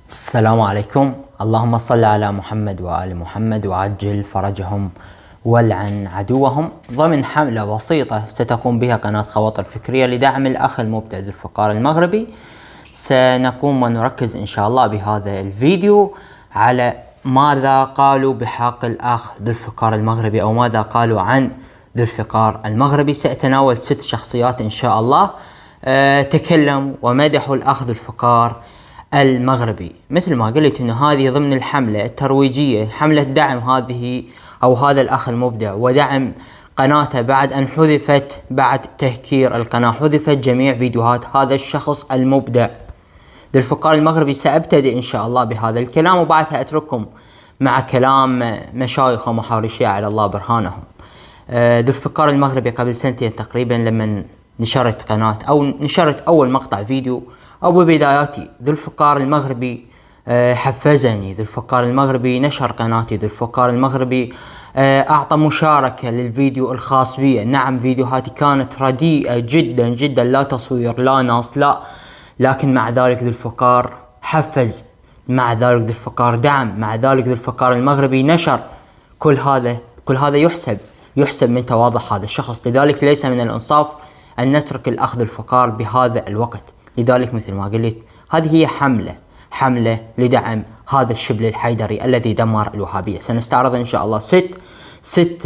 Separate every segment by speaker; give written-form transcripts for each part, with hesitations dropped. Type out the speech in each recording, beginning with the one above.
Speaker 1: السلام عليكم. اللهم صل على محمد وآل محمد وعجل فرجهم والعن عدوهم. ضمن حملة بسيطة ستقوم بها قناة خواطر فكرية لدعم الأخ المبدع ذو الفقار المغربي، سنقوم ونركز إن شاء الله بهذا الفيديو على ماذا قالوا بحق الأخ ذو الفقار المغربي، أو ماذا قالوا عن ذو الفقار المغربي. سأتناول 6 شخصيات إن شاء الله تكلموا ومدحوا الأخ ذو الفقار المغربي. مثل ما قلت انه هذه ضمن الحملة الترويجية، حملة دعم هذه او هذا الاخ المبدع ودعم قناته بعد ان حذفت، بعد تهكير القناة حذفت جميع فيديوهات هذا الشخص المبدع ذو الفقار المغربي. سأبتدئ ان شاء الله بهذا الكلام وبعدها اترككم مع كلام مشايخ ومحارشية على الله برهانهم. ذو الفقار المغربي قبل سنتين تقريبا لما نشرت قناة او نشرت اول مقطع فيديو، أو ببداياتي ذو الفقار المغربي حفزني، ذو الفقار المغربي نشر قناتي، ذو الفقار المغربي أعطى مشاركة للفيديو الخاص بي. نعم فيديوهاتي كانت رديئة جدا جدا، لا تصوير لا نص لا، لكن مع ذلك ذو الفقار حفز، مع ذلك ذو الفقار دعم، مع ذلك ذو الفقار المغربي نشر. كل هذا يحسب من تواضع هذا الشخص. لذلك ليس من الإنصاف أن نترك الأخ ذو الفقار بهذا الوقت. لذلك مثل ما قلت هذه هي حملة لدعم هذا الشبل الحيدري الذي دمر الوهابية. سنستعرض إن شاء الله ست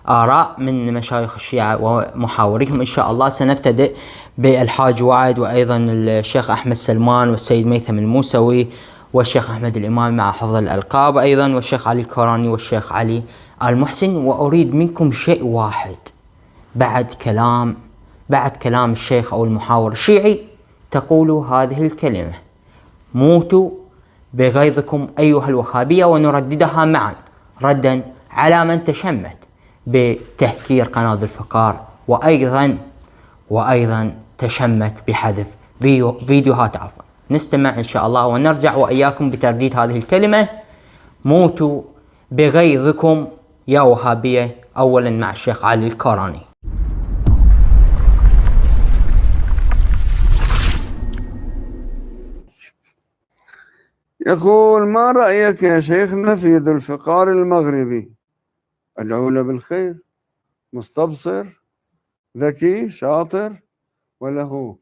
Speaker 1: آراء من مشايخ الشيعة ومحاوريهم إن شاء الله. سنبتدئ بالحاج وعد، وأيضا الشيخ أحمد سلمان، والسيد ميثم الموسوي، والشيخ أحمد الإمام مع حفظ الألقاب أيضا، والشيخ علي الكوراني، والشيخ علي المحسن. وأريد منكم شيء واحد بعد كلام الشيخ أو المحاور الشيعي تقولوا هذه الكلمة: موتوا بغيظكم أيها الوهابية، ونرددها معا ردا على من تشمت بتهكير قناة ذو الفقار، وأيضا تشمت بحذف فيديوهات. نستمع إن شاء الله ونرجع وإياكم بترديد هذه الكلمة: موتوا بغيظكم يا وهابية. أولا مع الشيخ علي الكوراني.
Speaker 2: يقول: ما رأيك يا شيخنا في ذو الفقار المغربي؟ أدعو له بالخير، مستبصر، ذكي، شاطر، وله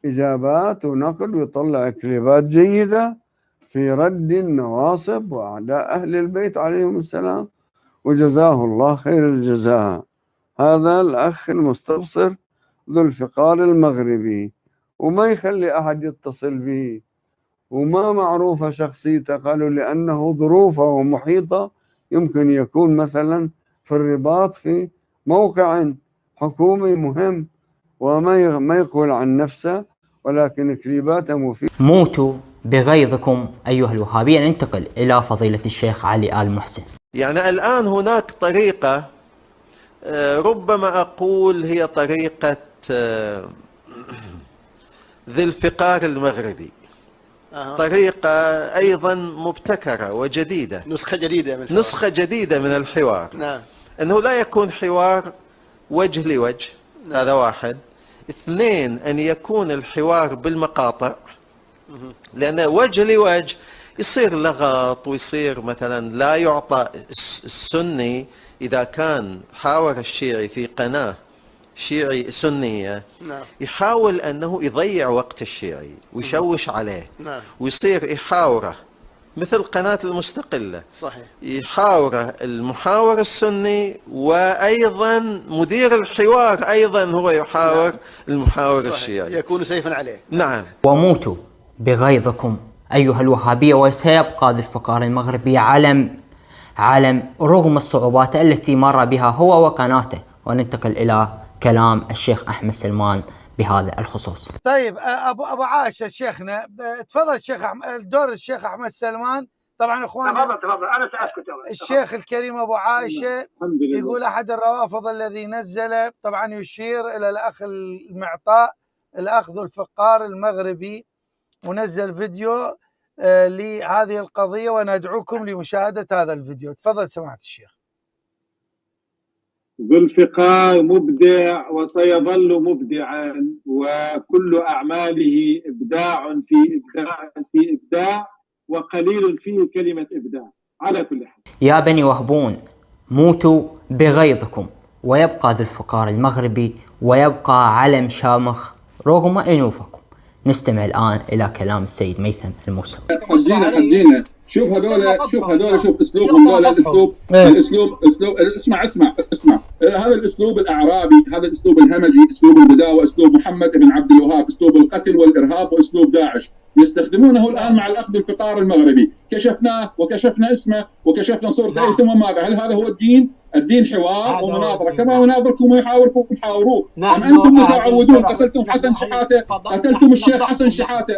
Speaker 2: إجابات ونقد، ويطلع كليبات جيدة في رد النواصب وأعداء أهل البيت عليهم السلام، وجزاه الله خير الجزاء. هذا الأخ المستبصر ذو الفقار المغربي، وما يخلي أحد يتصل به، وما معروفة شخصيته. قالوا لأنه ظروفه محيطة، يمكن يكون مثلا في الرباط في موقع حكومي مهم، وما يقول عن نفسه، ولكن كليباته مفيدة.
Speaker 1: موتوا بغيظكم أيها الوهابية. ننتقل إلى فضيلة الشيخ علي آل محسن.
Speaker 3: يعني الآن هناك طريقة، ربما أقول هي طريقة ذي الفقار المغربي، طريقة أيضا مبتكرة وجديدة، نسخة جديدة من الحوار.
Speaker 4: نعم.
Speaker 3: أنه لا يكون حوار وجه لوجه. نعم. هذا واحد. 2، أن يكون الحوار بالمقاطع، لأن وجه لوجه يصير لغط، ويصير مثلا لا يعطى السني إذا كان حاور الشيعي في قناة شيعي سنية.
Speaker 4: نعم.
Speaker 3: يحاول أنه يضيع وقت الشيعي ويشوش عليه.
Speaker 4: نعم.
Speaker 3: ويصير يحاوره مثل قناة المستقلة.
Speaker 4: صحيح.
Speaker 3: يحاوره المحاور السني، وأيضا مدير الحوار أيضا هو يحاور. نعم. المحاور صحيح. الشيعي
Speaker 4: يكون سيفا عليه.
Speaker 3: نعم.
Speaker 1: وموتوا بغيظكم أيها الوهابية. وسيبقى ذو الفقار المغربي علم رغم الصعوبات التي مر بها هو وقناته. وننتقل إلى كلام الشيخ أحمد سلمان بهذا الخصوص.
Speaker 4: طيب أبو عائشة شيخنا، تفضل الشيخ دور الشيخ أحمد سلمان. طبعا اخواني
Speaker 5: تفضل انا ساسكت.
Speaker 4: الشيخ الكريم ابو عائشه يقول احد الروافض الذي نزل، طبعا يشير الى الاخ المعطاء، الاخ ذو الفقار المغربي، ونزل فيديو لهذه القضيه، وندعوكم لمشاهده هذا الفيديو. تفضل سماحه الشيخ.
Speaker 5: ذو الفقار مبدع وسيظل مبدعا، وكل اعماله ابداع في ابداع في ابداع، وقليل فيه كلمة إبداع. على كل حال،
Speaker 1: يا بني وهبون موتوا بغيظكم، ويبقى ذو الفقار المغربي ويبقى علم شامخ رغم أنوفكم. نستمع الآن إلى كلام السيد ميثم الموسوي.
Speaker 6: حجينا شوف هذول شوف اسلوبهم، هذول الاسلوب اسمع هذا الاسلوب الاعرابي، هذا الاسلوب الهمجي، اسلوب البداوه، اسلوب محمد بن عبد الوهاب، اسلوب القتل والارهاب، واسلوب داعش يستخدمونه الان مع الاخذ الفقار المغربي. كشفناه وكشفنا اسمه وكشفنا صورته، ثم ماذا؟ هل هذا هو الدين؟ الدين حوار ومناظره، كما يناظركم ويحاوركم حاوروه. ام انتم متعودون؟ قتلتم حسن شحاته، قتلتم الشيخ حسن شحاته،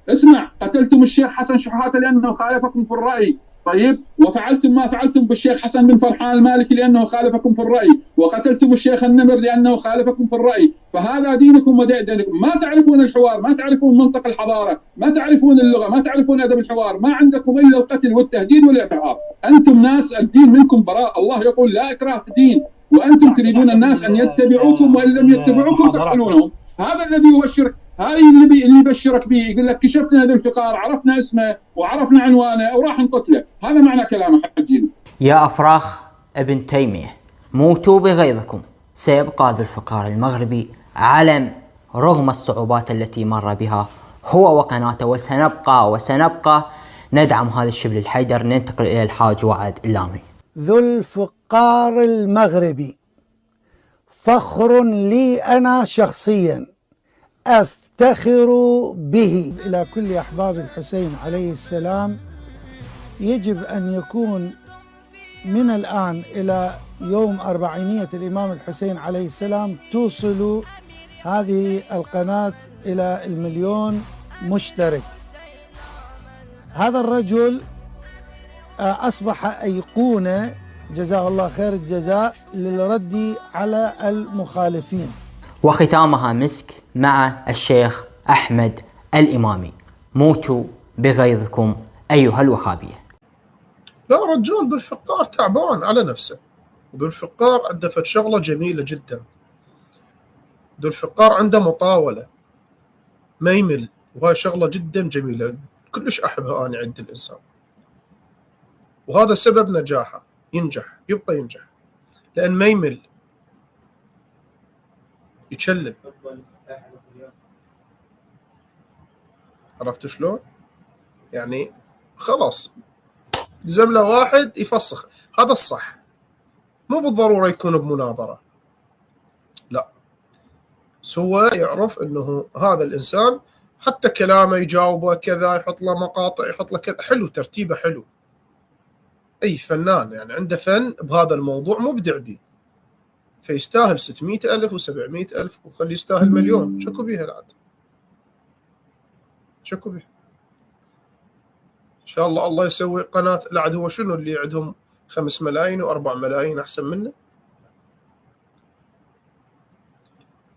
Speaker 6: اسمع قتلتم الشيخ حسن شحاته لأنه خالفكم في الرأي، طيب، وفعلتم ما فعلتم بالشيخ حسن بن فرحان المالكي لأنه خالفكم في الرأي، وقتلتم الشيخ النمر لأنه خالفكم في الرأي. فهذا دينكم ودينكم. ما تعرفون الحوار، ما تعرفون منطق الحضارة، ما تعرفون اللغة، ما تعرفون أدب الحوار، ما عندكم إلا القتل والتهديد والإرهاب. أنتم ناس الدين منكم براء، الله يقول لا إكراه في الدين، وأنتم تريدون الناس أن يتبعوكم، وإن لم يتبعوكم تقتلونهم. هذا الذي يبشرك، هاي اللي يبشرك به، يقول لك كشفنا ذو الفقار، عرفنا اسمه وعرفنا عنوانه وراح نقتله. هذا معنى كلامه حجينا.
Speaker 1: يا أفراخ ابن تيمية موتوا بغيظكم، سيبقى ذو الفقار المغربي علم رغم الصعوبات التي مر بها هو وقناته، وسنبقى ندعم هذا الشبل الحيدر. ننتقل إلى الحاج وعد اللامي.
Speaker 4: ذو الفقار المغربي فخر لي أنا شخصيا، أفتخر به. إلى كل أحباب الحسين عليه السلام يجب أن يكون من الآن إلى يوم 400 الإمام الحسين عليه السلام توصل هذه القناة إلى 1,000,000 مشترك. هذا الرجل أصبح أيقونة جزاه الله خير الجزاء للرد على المخالفين.
Speaker 1: وختامها مسك مع الشيخ أحمد الإمامي. موتوا بغيظكم أيها الوهابية.
Speaker 7: لا رجال، ذو الفقار تعبان على نفسه. ذو الفقار عنده فد شغلة جميلة جدا. ذو الفقار عنده مطاولة، ما يمل، وهاي شغلة جدا جميلة كلش أحبها أنا عند الإنسان، وهذا سبب نجاحه. ينجح، يبقى ينجح، لأن ما يمل، يتشلل. عرفت شلون؟ يعني خلاص زملة واحد يفسخ. هذا الصح، مو بالضرورة يكون بمناظرة، لا، هو يعرف انه هذا الانسان حتى كلامه يجاوبه كذا، يحط له مقاطع، يحط له كذا، حلو، ترتيبه حلو. اي فنان يعني عنده فن بهذا الموضوع مبدع به، فيستاهل 600,000 و700,000 وخليه يستاهل 1,000,000. شكو بيها العاد، شكو بيها. ان شاء الله الله يسوي قناة. العاد هو شنو اللي عندهم 5 ملايين و4 ملايين احسن منه؟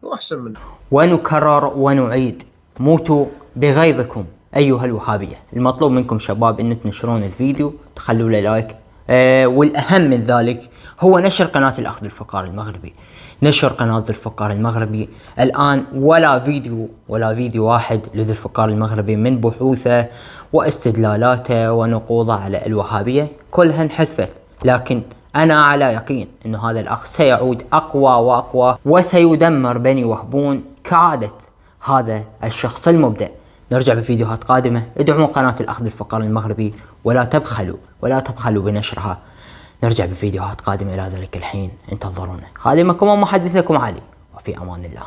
Speaker 7: واحسن منه.
Speaker 1: ونكرر ونعيد، موتوا بغيظكم أيها الوهابية. المطلوب منكم شباب أن تنشرون الفيديو، تخلوا له لايك، والأهم من ذلك هو نشر قناة الأخ ذو الفقار المغربي. نشر قناة ذو الفقار المغربي الآن، ولا فيديو واحد لذو الفقار المغربي من بحوثه واستدلالاته ونقوضه على الوهابية كلها انحذفت. لكن أنا على يقين أن هذا الأخ سيعود أقوى وأقوى، وسيدمر بني وهبون كعادة هذا الشخص المبدع. نرجع بفيديوهات قادمة. ادعموا قناة الأخ ذو الفقار المغربي ولا تبخلوا بنشرها. نرجع بفيديوهات قادمة. إلى ذلك الحين انتظرونا. خادمكم ومحدثكم علي، وفي أمان الله.